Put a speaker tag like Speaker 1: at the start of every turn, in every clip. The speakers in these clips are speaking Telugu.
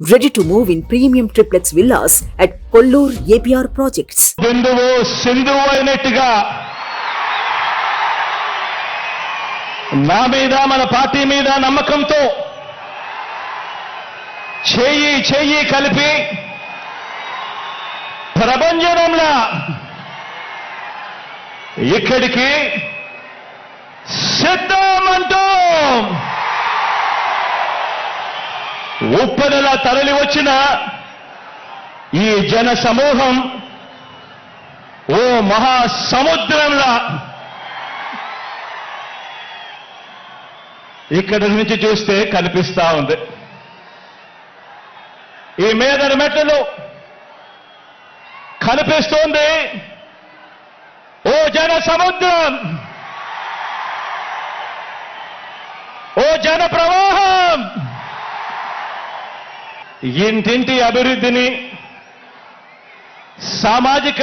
Speaker 1: Ready to move in premium triplex villas at Kollur APR projects.
Speaker 2: బిందువు సింధువు అయినట్టుగా నా మీద మన పార్టీ మీద నమ్మకంతో చెయ్యి కలిపి ప్రభంజనంలా ఇక్కడికి సిద్ధమంటూ ఉప్పెనలా తరలి వచ్చిన ఈ జన సమూహం ఓ మహాసముద్రంలా ఇక్కడి నుంచి చూస్తే కనిపిస్తా ఉంది. ఈ మేదరి మెట్టలు కనిపిస్తోంది ఓ జన సముద్రం, ఓ జన ప్రవాహం. ఇంటింటి అభివృద్ధిని, సామాజిక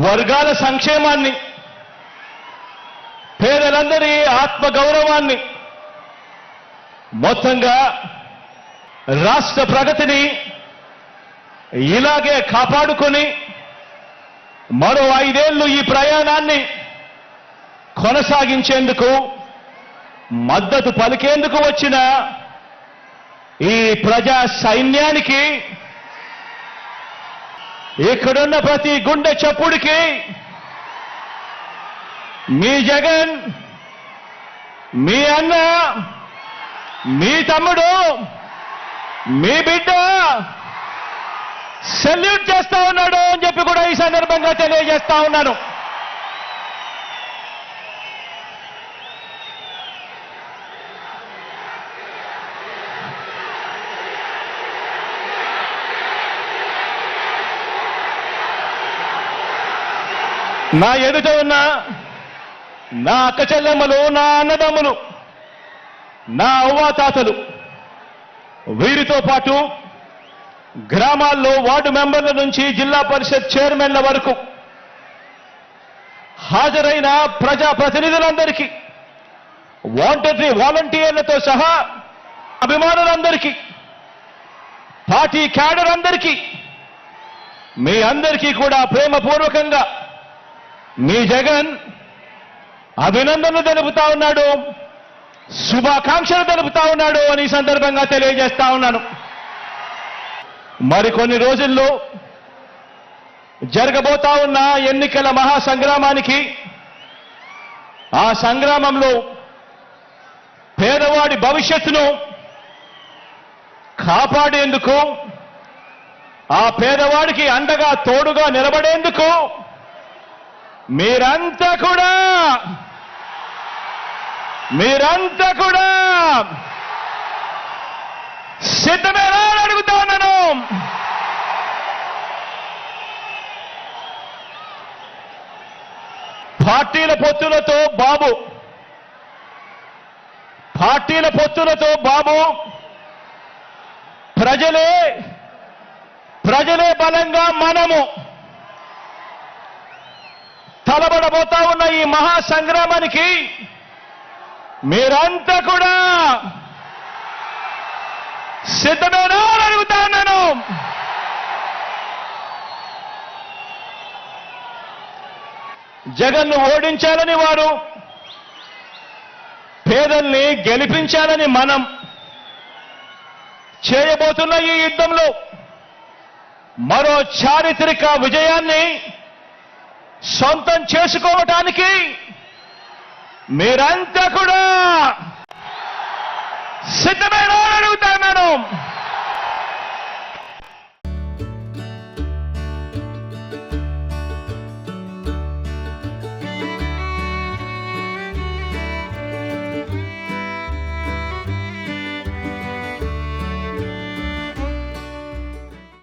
Speaker 2: వర్గాల సంక్షేమాన్ని, పేదలందరి ఆత్మగౌరవాన్ని, మొత్తంగా రాష్ట్ర ప్రగతిని ఇలాగే కాపాడుకొని మరో 5 ఏళ్లు ఈ ప్రయాణాన్ని కొనసాగించేందుకు మద్దతు పలికేందుకు వచ్చిన ఈ ప్రజా సైన్యానికి, ఇక్కడున్న ప్రతి గుండె చప్పుడికి మీ జగన్, మీ అన్న, మీ తమ్ముడు, మీ బిడ్డ సెల్యూట్ చేస్తా ఉన్నాడు అని చెప్పి కూడా ఈ సందర్భంగా తెలియజేస్తా ఉన్నాను. నా ఎదుట ఉన్న నా అక్క చెల్లెమ్మలు, నా అన్నదమ్ములు, నా అవ్వాతాతలు, వీరితో పాటు గ్రామాల్లో వార్డు మెంబర్ల నుంచి జిల్లా పరిషత్ చైర్మన్ల వరకు హాజరైన ప్రజా ప్రతినిధులందరికీ, వాలంటీర్లతో సహా అభిమానులందరికీ, పార్టీ క్యాడర్ అందరికీ, మీ అందరికీ కూడా ప్రేమపూర్వకంగా మీ జగన్ అభినందనలు తెలుపుతా ఉన్నాడు, శుభాకాంక్షలు తెలుపుతా ఉన్నాడు అని ఈ సందర్భంగా తెలియజేస్తా ఉన్నాను. మరికొన్ని రోజుల్లో జరగబోతా ఉన్న ఎన్నికల మహాసంగ్రామానికి, ఆ సంగ్రామంలో పేదవాడి భవిష్యత్తును కాపాడేందుకు, ఆ పేదవాడికి అండగా తోడుగా నిలబడేందుకు మీరంతా కూడా సిద్ధమేనా అని అడుగుతా ఉన్నాను. పార్టీల పొత్తులతో బాబు ప్రజలే బలంగా మనము తలబడబోతా ఉన్న ఈ మహాసంగ్రామానికి మీరంతా కూడా సిద్ధమేనా అని అడుగుతా ఉన్నాను. జగన్ను ఓడించాలని వారు, పేదల్ని గెలిపించాలని మనం చేయబోతున్న ఈ యుద్ధంలో మరో చారిత్రక విజయాన్ని సొంతం చేసుకోవటానికి మీరంతా కూడా సిద్ధమేనా అని అడుగుతా ఉన్నాను.